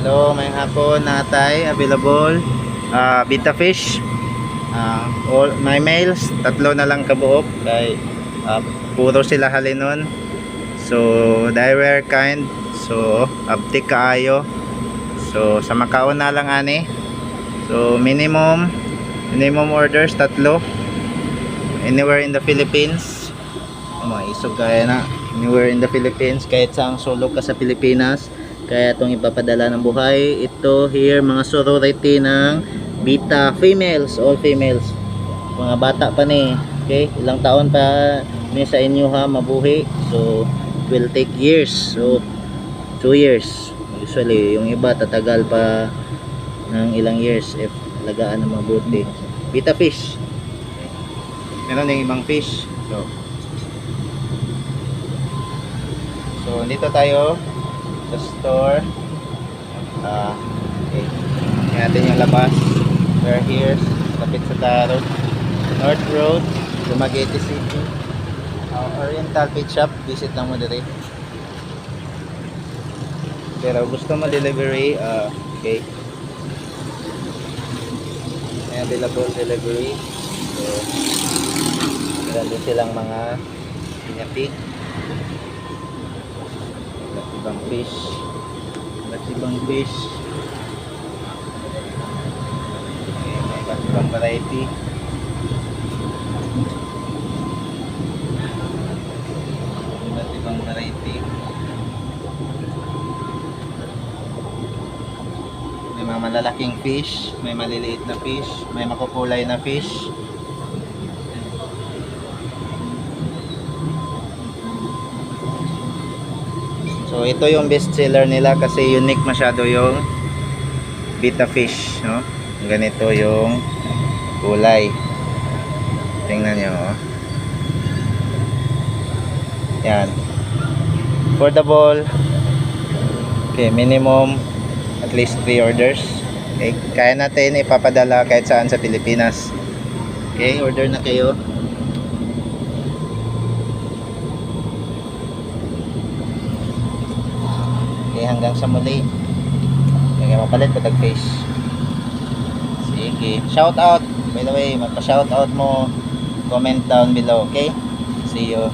Hello, may hapon natay available betta fish. All my males, tatlo na lang kabuok kay puro sila halinon. So, they were kind. So, abtik kaayo. So, sa Macau na lang ani. So, minimum orders tatlo. Anywhere in the Philippines. Mga isog kaya na. Anywhere in the Philippines, kahit saang sulok ka sa Pilipinas, kaya itong ipapadala ng buhay. Ito here, mga sorority ng betta females, all females. Mga bata pa ni, okay? Ilang taon pa ni sa inyo ha, mabuhi. So, it will take years. So, 2 years. Usually, yung iba tatagal pa ng ilang years if alagaan ng mabuti. Betta fish. Meron yung ibang fish. So, dito tayo sa store. Okay. Tingnan natin yung labas. We're here, lapit sa Taro North Road, Dumaguete City. Oriental Pet Shop, visit lang mo dito. Pero gusto mo delivery, okay. May available delivery. So, meron din silang mga pinapig. Ibang fish, ibang fish. Okay, ibang variety. Ibang variety. May mga malalaking fish, may maliliit na fish, may makukulay na fish. So ito yung best seller nila kasi unique masyado yung betta fish, no? Ganito yung kulay. Tingnan niyo, oh. Yan. Affordable. Okay, minimum at least 3 orders. Okay, kaya natin ipapadala kahit saan sa Pilipinas. Okay, order na kayo. Hanggang sa muli. Kaya mapalit patag face. Sige. Shout out. By the way, magpa-shout out mo. Comment down below, okay? See you.